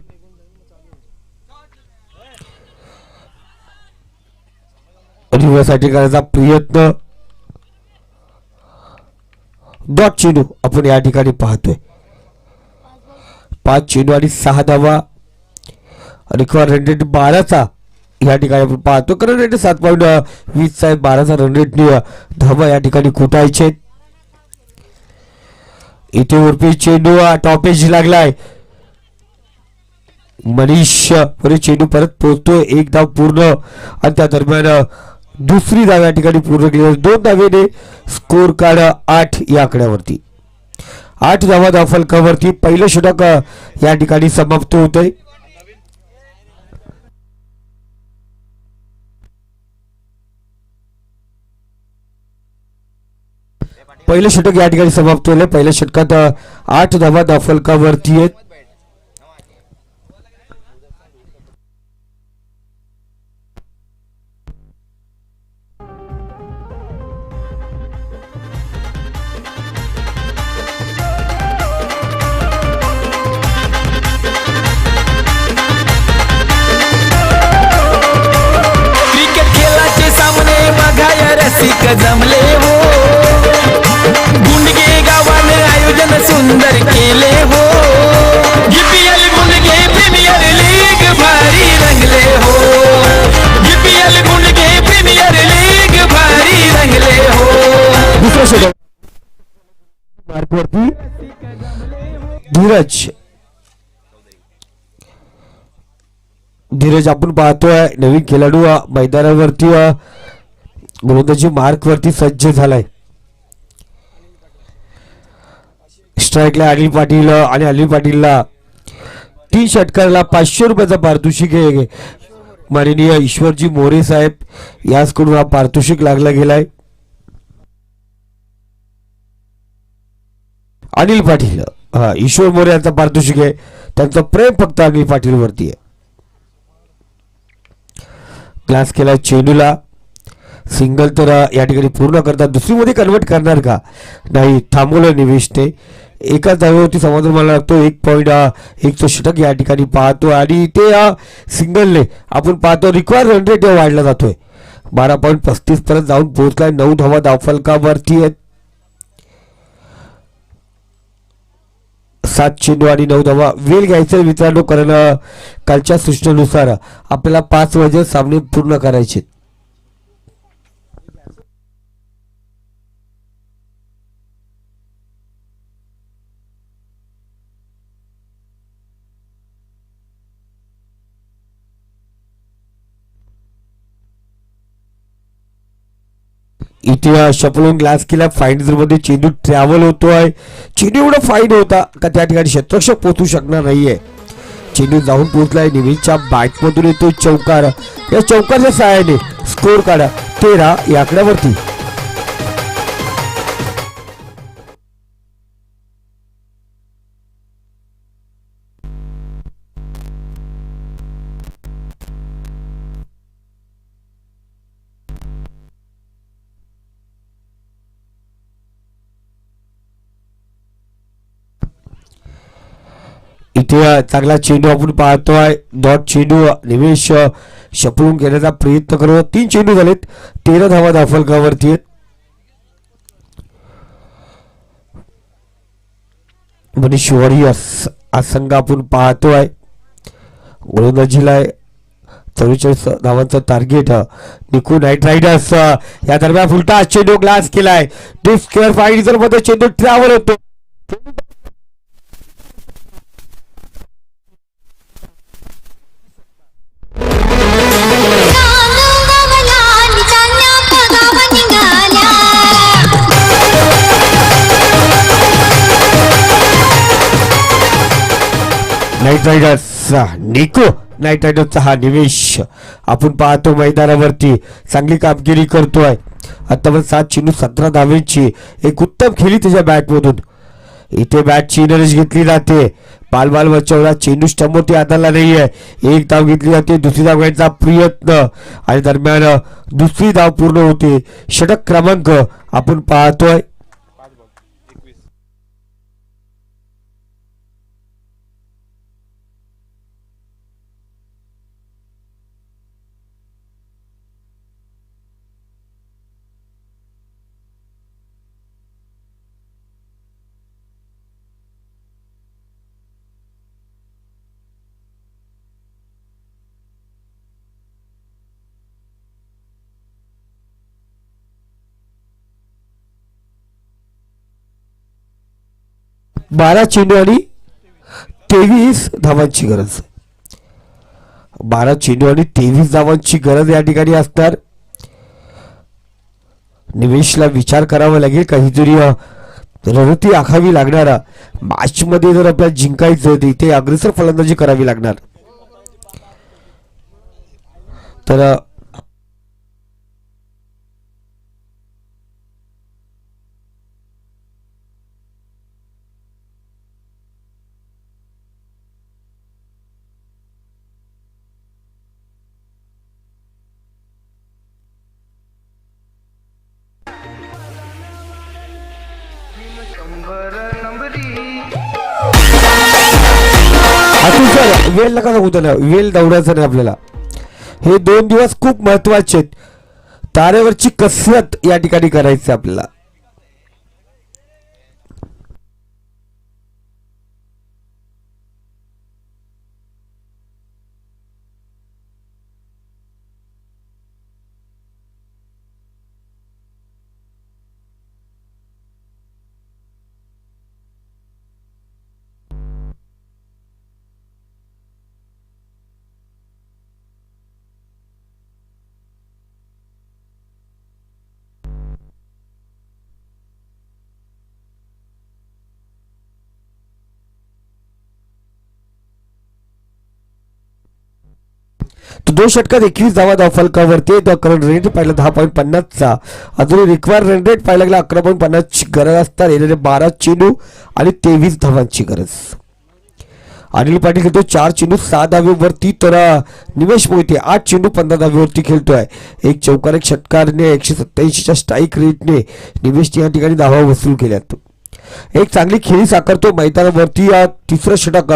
साठी करायचा प्रयत्न. डॉट चेंडू आपण या ठिकाणी पाहतोय. 5 चेंडू आणि 6 धावा आणि रन रेट 12चा या ठिकाणी आपण पाहतो. कारण रेट 7.20 आहे. 12चा रन रेटने धावा या ठिकाणी कुटायचे. इथे उर्फी चेंडू टॉप एज लागलाय. मनीष चेंडू परत पोहोचतोय. 1 धाव पूर्ण आणि त्या दरम्यान दुसरी धाव या ठिकाणी पूर्ण केली. 2 धावेने स्कोर कार्ड 8 या आकड्यावरती. 8 धावा धावफलकावरती पहिलं षटक या ठिकाणी समाप्त होतंय. पहिलं षटक या ठिकाणी समाप्त होईल. पहिल्या षटकात 8 धावा धावफलकावरती आहेत. रसिक जमले हो, गुंडगे गावाने आयोजन सुंदर केले हो. GPL गुंडगे प्रीमियर लीग भारी रंगले हो. GPL गुंडगे प्रीमियर लीग भारी रंगले हो. वरती धीरज धीरज आपण पाहतोय नवीन खेळाडू मैदानावरती गोलंदाजी मार्क वरती सज्ज झालाय. स्ट्राईकला अनिल पाटील आणि अनिल पाटीलला 3 षटकाराला 500 रुपयाचा पारितोषिक आहे. माननीय ईश्वरजी मोरे साहेब याचकडून हा पारितोषिक लागला गेलाय. अनिल पाटील ईश्वर मोरे यांचा पारितोषिक आहे. त्यांचं प्रेम फक्त अनिल पाटील वरती आहे. क्लास केला चेंडूला सिंगल तर या ठिकाणी पूर्ण करतात. दुसरी मध्ये कन्वर्ट करणार का नाही थांबवलं निवेशने. एकाच धावेवरती समाधान मला लागतो. 1.1 षटक या ठिकाणी पाहतो आणि ते सिंगलने आपण पाहतो रिक्वायर्ड रन रेट वाढला जातोय. 12.35 पर्यंत जाऊन पोहोचलाय. 9 धावा धावफलकावरती आहेत. 7 चेंडू आणि 9 धावा. वेळ घ्यायचा मित्रांनो कारण कालच्या सूचनेनुसार आपल्याला 5 वाजे सामने पूर्ण करायचे. इथे शपलून ग्लास केला फाईन मध्ये चेंडू ट्रॅव्हल होतोय. चेंडू एवढा फाईन होता का त्या ठिकाणी शतरक्षक पोहोचू शकणार नाहीये. चेंडू जाऊन पोहोचलाय. निवेशच्या बॅट मधून येतो चौकार. या चौकारच्या सहाय्याने स्कोर काढा 13 या आकड्यावरती. इथे चांगला चेंडू आपण पाहतोय. डॉट चेंडू निवेश शपळून घेण्याचा प्रयत्न करतो. 3 चेंडू झालेत. 13 धावा धावफलकावरती आहेत. मनीष वॉरियर्स हा संघ आपण पाहतोय. गोलंदाजीला 44 धावांचं टार्गेट. निकू नाईट रायडर्स या दरम्यान फुलटा चेंडू ग्लास केलाय. डिस्क्वेअर फाईन मध्ये चेंडू ट्रॅव्हल होतो. नाईट रायडर्स निको नाईट रायडर्सचा हा निवेश आपण पाहतो मैदानावरती चांगली कामगिरी करतोय. आतापर्यंत 7 चेंडू 17 धावेची एक उत्तम खेळी त्याच्या बॅटमधून. इथे बॅटची इनरेज घेतली जाते. बाल बचावला. चेंडू स्टंपवरती आदळला नाहीये. 1 धाव घेतली जाते. दुसरी धाव घ्यायचा प्रयत्न आणि दरम्यान दुसरी धाव पूर्ण होते. षटक क्रमांक आपण पाहतोय. बारा चेंडू आणि 23 धावांची गरज. 12 चेंडू आणि 23 धावांची गरज या ठिकाणी असणार. निवेशला विचार करावा लागेल. काहीतरी रणनीती आखावी लागणार. मॅच मध्ये जर आपल्याला जिंकायचं तर इथे अग्रेसर फलंदाजी करावी लागणार. तर वेळ नका सांगू त्याला. वेळ दौडायचा नाही आपल्याला. हे 2 दिवस खूप महत्वाचे आहेत. तारेवरची कसरत या ठिकाणी करायची आपल्याला. 2 षटकात 21 धावा धावफलकावरती. करंट रन रेट पाहिला 10.50चा. अजून रिक्वायर रन रेट पाहायला लागला 11.50ची गरज असतात. येणारे 12 चेंडू आणि 23 धावांची गरज. अनिल पाटील खेळतो 4 चेंडू 6 धावेवरती. तर निमेश मोहिते 8 चेंडू 15 धावेवरती खेळतोय. एक चौकार एक षटकारने 187च्या स्ट्राईक रेटने निमेशने या ठिकाणी धावा वसूल केल्यात. एक चांगली खेळी साकारतो मैदानावरती. तिसरं षटक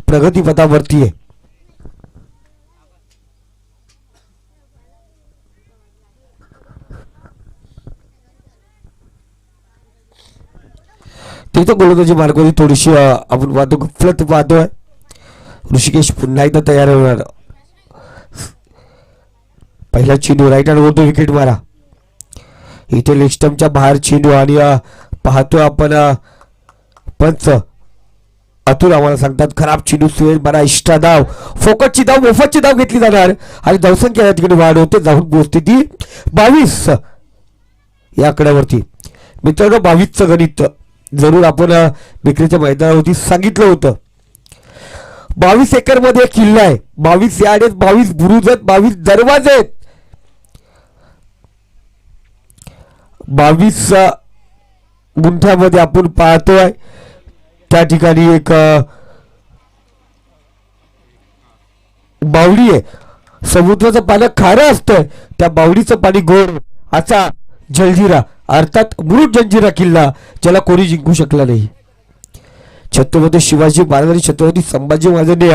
प्रगतीपथावरती आहे. तिथं गोलंदाजी मार्गावरती थोडीशी आपण पाहतो गफलत पाहतोय. ऋषिकेश पुन्हा एकदा तयार होणार. पहिला चेंडू राईट हँड वरतो विकेट मारा. इथे लेग स्टंपच्या बाहेर चेंडू आणि पाहतोय आपण पंच अतुल आम्हाला सांगतात खराब चेंडू सुरेश बरा इष्टा धाव. फोकटची धाव मोफतची धाव घेतली जाणार आणि धावसंख्या या ठिकाणी वाढ होते. जाऊन पोहोचते ती 22 या आकड्यावरती. मित्रांनो 22चं गणित जरूर आपण विक्रीच्या मैदानावरती सांगितलं होतं. 22 एकरमध्ये किल्ला आहे. 22 यार्ड आहेत, 22 बुरुज आहेत, 22 दरवाजे आहेत. 22 गुंठ्यामध्ये आपण पाहतोय त्या ठिकाणी एक बावडी आहे. समुद्राचं पाणी खारं असतं, त्या बावडीचं पाणी गोड असा जलजिरा अर्थात मृत जंजिरा किल्ला ज्याला कोणी जिंकू शकला नाही. छत्रपती शिवाजी महाराज आणि छत्रपती संभाजी महाराजांनी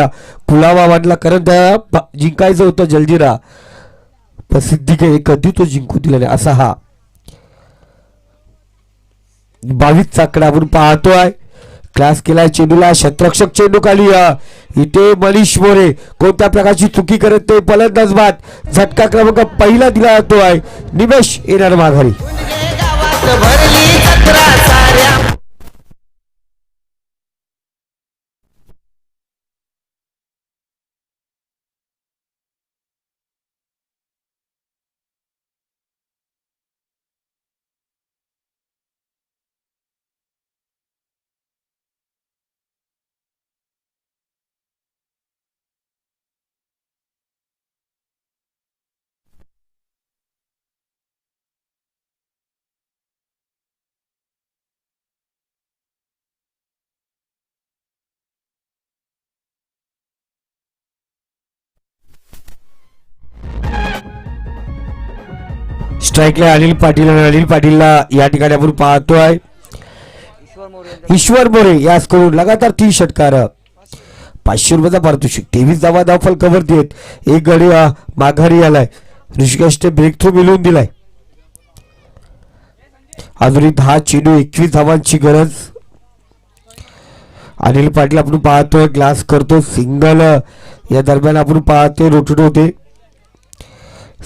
कुलावा मांडला कारण त्या जिंकायचं होतं जलजिरा. प्रसिद्धी काही कधी तो जिंकू दिला नाही असा हा 22 आकडा आपण पाहतोय. क्लास केलाय चेंडूला. शतरक्षक चेंडू खाली. इथे मनीष मोरे कोणत्या प्रकारची चुकी करत नाही. फलंदाज बाद. झटका क्रमांक पहिला दिला जातो आहे. निमेश येणार माघारी. भरली जत्रा साऱ्या स्ट्राईकला अनिल पाटील आणि अनिल पाटीलला या ठिकाणी आपण पाहतोय ईश्वर मोरे यास करून लगातार 3 षटकार. 500 रुपयाचा पारितोषिक. 23 धावा धावफल कव्हर देत. एक गडी माघारी आलाय. ऋषिकेशने ब्रेक थ्रू मिळवून दिलाय. अजूनही 10 चेंडू 21 धावांची गरज. अनिल पाटील आपण पाहतोय ग्लास करतो सिंगल. या दरम्यान आपण पाहतोय रोटेट होते.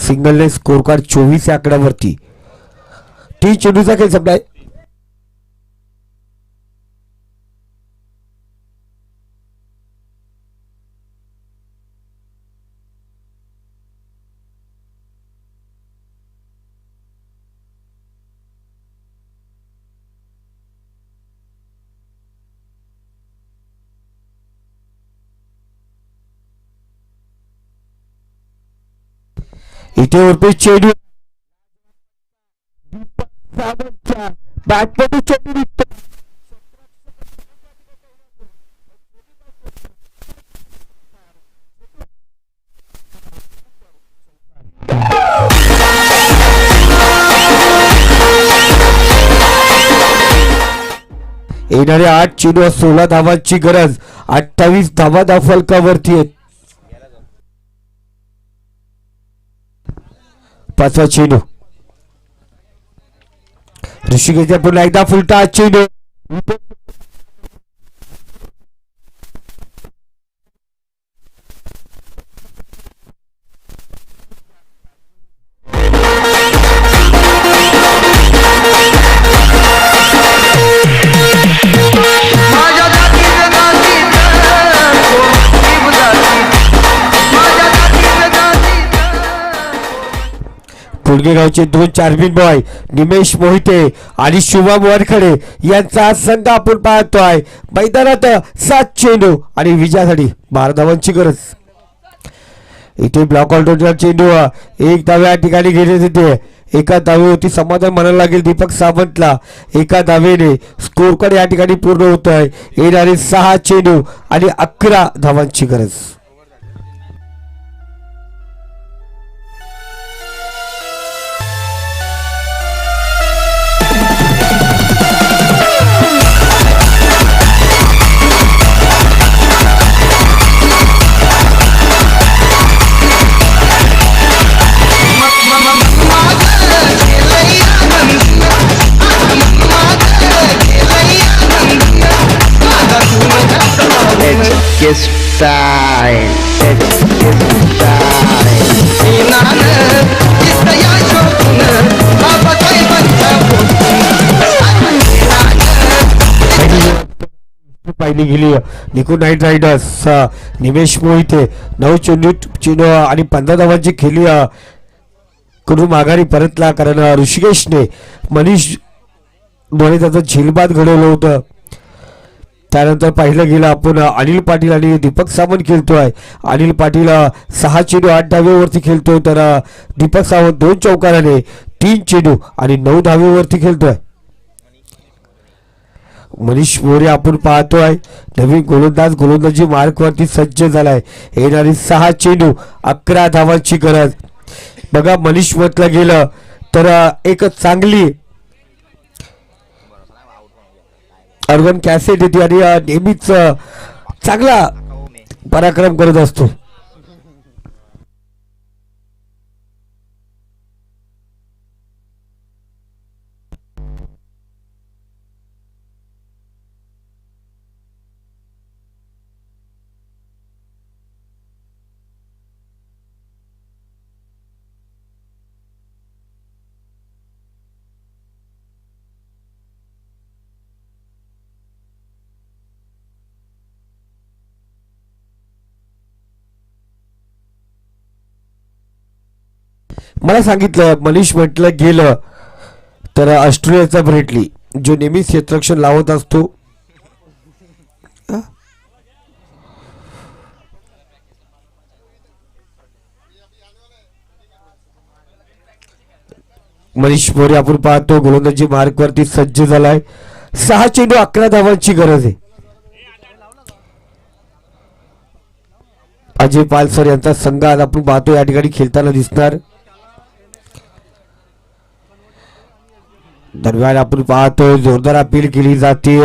सिंगलने स्कोर कार्ड 24 या आकड्यावरती. 3 चेंडूचा खेळ संपलाय. इथे वरती चेंडू बॅटपटू चेंडू निघतो. येणारे 8 चेंडू 16 धावांची गरज. 28 धावा धावफलकावरती आहेत. 5वा चेंडू ऋषिकेशच्या पुन्हा एकदा फुलटा चेंडू. गावचे 2 चार्मिंग बॉय निमेश मोहिते आणि शुभम वानखडे यांचा संघ आपण पाहतोय. मैदानात 7 चेंडू आणि विजयासाठी 12 धावांची गरज. इथे ब्लॉक आउटचा चेंडू एक धाव या ठिकाणी गेले तिथे एका धावेवरती समाधान म्हणायला लागेल दीपक सावंतला. एका धावेने स्कोर कार्ड या ठिकाणी पूर्ण होत आहे. येणारे 6 चेंडू आणि 11 धावांची गरज. पाहिली गेली निकोन नाईट रायडर्स निमेश मोहिते 9 चेंडू आणि 15 धावांची खेळी करून माघारी परतला. कारण ऋषिकेशने मनीष धोनी त्याचं झेलबाद घडवलं होतं. त्यानंतर पाहिलं गेलं आपण अनिल पाटील आणि दीपक सावंत खेळतोय. अनिल पाटील 6 चेंडू 8 धावेवरती खेळतोय तर दीपक सावंत 2 चौकाराने 3 चेंडू आणि 9 धावेवरती खेळतोय. मनीष मोरे आपण पाहतोय नवीन गोलंदाजी मार्कवरती सज्ज झालाय. येणारी 6 चेंडू 11 धावांची गरज. बघा मनीष म्हटलं गेलं तर एक चांगली अर्बन कॅसेट येते आणि नेहमीच चांगला पराक्रम करत असतो. मला सांगितलं मनीष म्हटलं गेलं तर ऑस्ट्रेलियाचा ब्रेटली जो नेहमी क्षेत्ररक्षण लावत असतो मनीष मोरे आपण पाहतो गोलंदाजी मार्कवरती सज्ज झालाय. 6 चेंडू 11 धावांची गरज आहे. अजय पालसर यांचा संघ आज आपण पाहतो या ठिकाणी खेळताना दिसणार. दरम्यान आपण पाहतो जोरदार अपील केली जाते.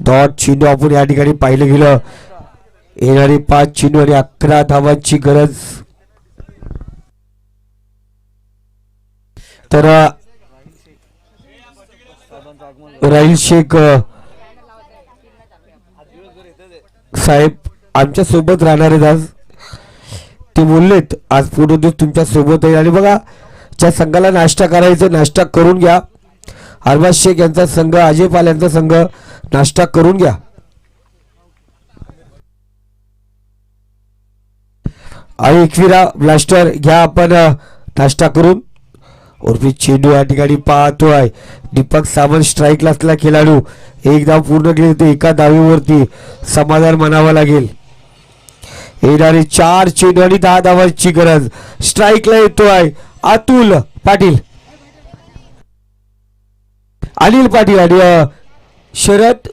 डॉट चेंडू आपण या ठिकाणी पाहिलं गेलं. येणारी 5 चेंडू आणि 11 धावांची गरज. तर राहील शेख साहेब आमच्या सोबत राहणार आहेत आज. ते बोललेत आज पूर्ण दिवस तुमच्या सोबत आहे. आणि बघा ज्या संघाला नाश्ता करायचं नाश्ता करून घ्या. अरबाज शेख यांचा संघ अजय पाल यांचा संघ नाश्ता करून घ्या. आणि एकविरा ब्लास्टर घ्या आपण नाश्ता करून. उर्फी चेंडू या ठिकाणी पाहतोय दीपक सावंत स्ट्राईकला असलेला खेळाडू. एक धाव पूर्ण केली ते एका धावेवरती समाधान मानावं लागेल. येणारे 4 चेंडू आणि 10 धावांची गरज. स्ट्राईकला येतोय अतुल पाटील अनिल पाटील आणि शरद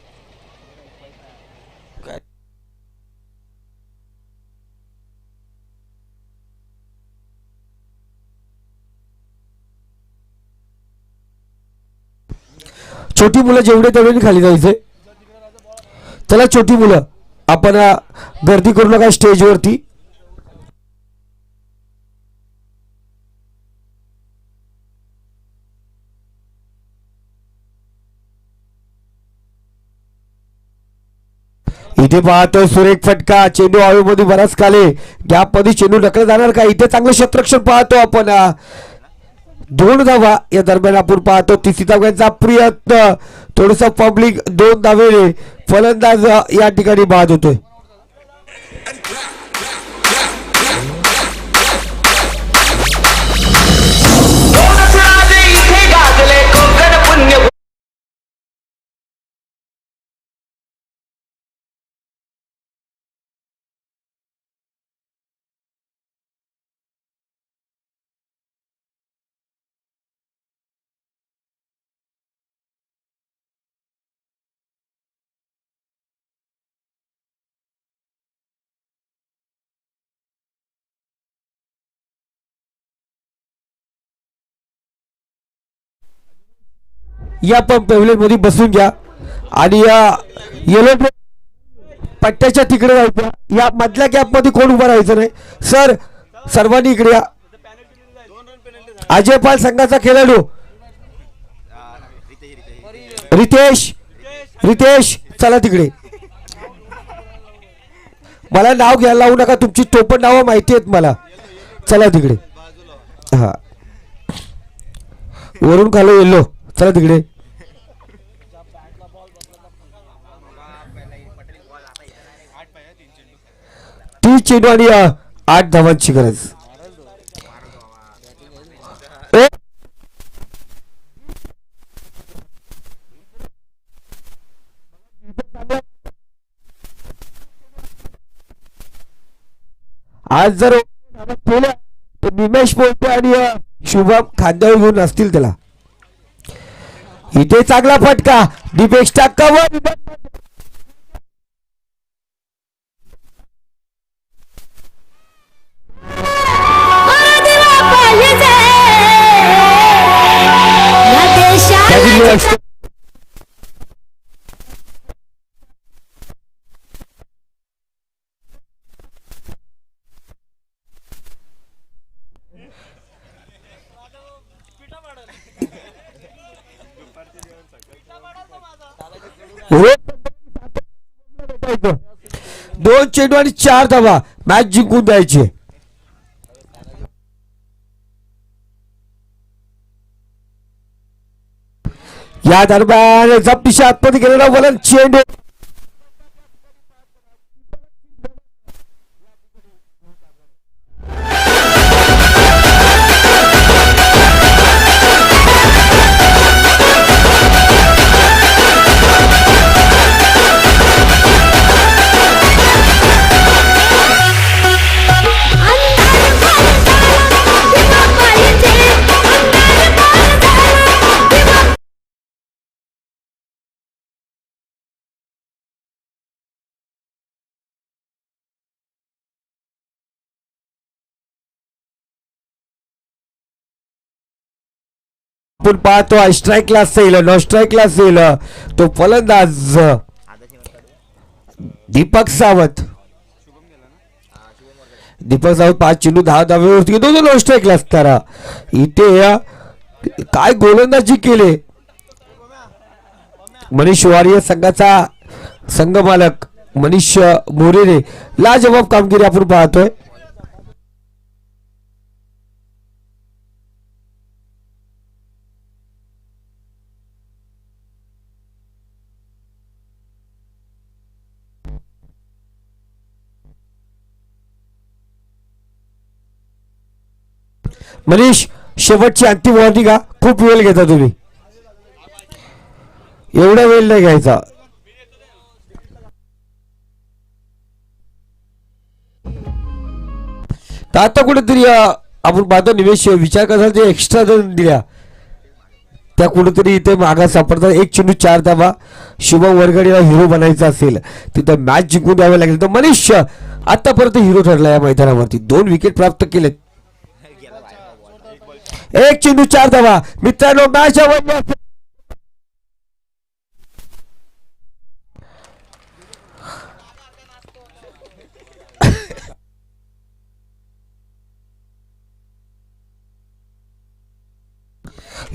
छोटी मुलं जेवढे तेवढे खाली जायचे. चला छोटी मुलं आपण गर्दी करू नका स्टेजवरती. इथे पाहतो सुरेख फटका चेंडू हवेमध्ये बराच काले गॅप मध्ये चेंडू ढकलला जाणार का. इथे चांगलं क्षेत्ररक्षण पाहतो आपण. 2 धावा या दरम्यान आपण पाहतो. तिसरी धावांचा प्रयत्न थोडस पब्लिक 2 धावेने फलंदाज या ठिकाणी बाद होतोय. या पण पॅव्हलियन मध्ये बसून घ्या आणि या येलो पट्ट्याच्या तिकडे जायचं. या मधल्या गॅप मध्ये कोण उभं राहायचं नाही. सर सर्वांनी इकडे या. अजय पाल संघाचा खेळाडू रितेश रितेश चला तिकडे. मला नाव घ्यायला लावू नका, तुमची टोपण नावं माहिती आहेत मला. चला तिकडे. हा वरून खाली येलो. चला तिकडे. ती चेंडू आणि 8 धावांची गरज. आज जर केलं तर निमेश मोठे आणि शुभम खांद्यावर घेऊन असतील त्याला. इथे चांगला फटका दीपेश टाकावर. दोन चेंडू आणि 4 धावा मॅच जिंकून द्यायची. या दरम्यान जप्तीच्या आतमध्ये गेलेला वलन चेंडू आपण पाहतो. स्ट्राईक क्लास येईल, नो स्ट्राईक क्लास येईल. तो फलंदाज दीपक सावंत. दीपक सावंत 5 चेंडू 10 धाव्यावरती दोन नो स्ट्राईक क्लास. तर इथे काय गोलंदाजी केले मनीष वारियर संघाचा संघ मालक मनीष मोरेने. लाजवाब कामगिरी आपण पाहतोय. मनीष शेवटची अंतिम वॉर्निंग का खूप वेळ घेता तुम्ही. एवढा वेळ नाही घ्यायचा. तर आता कुठेतरी आपण पाहतो निमेश विचार करता जे एक्स्ट्रा दिल्या त्या कुठेतरी इथे मागा सापडतात. 1 चेंडू 4 धावा. शुभम वरगडीला हिरो बनायचा असेल तिथं मॅच जिंकून द्यावं लागेल. तर मनीष आतापर्यंत हिरो ठरला या मैदानावरती. 2 विकेट प्राप्त केलेत. 1 चेंडू 4 धावा. मित्रांनो मॅच आवडली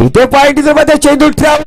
इथे पॉइंट मध्ये चेंडू ठेव.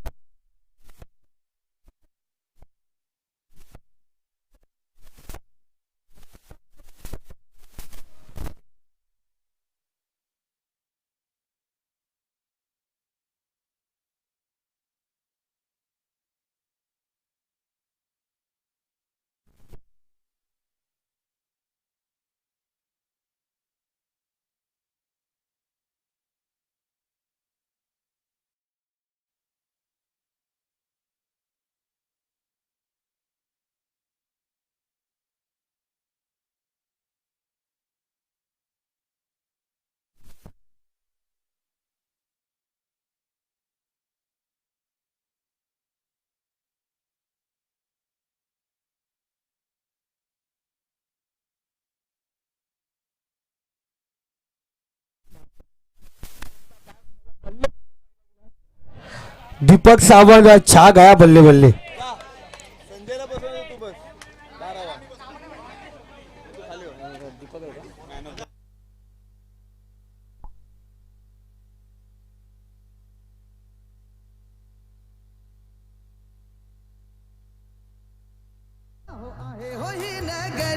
दीपक सावंत छा गया बल्ले बल्ले.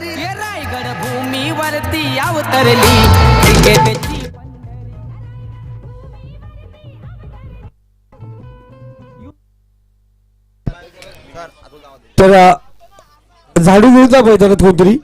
ये रायगड भूमीवरती अवतरली क्रिकेटची तर झाडू मिळता मैदानात कोणतरी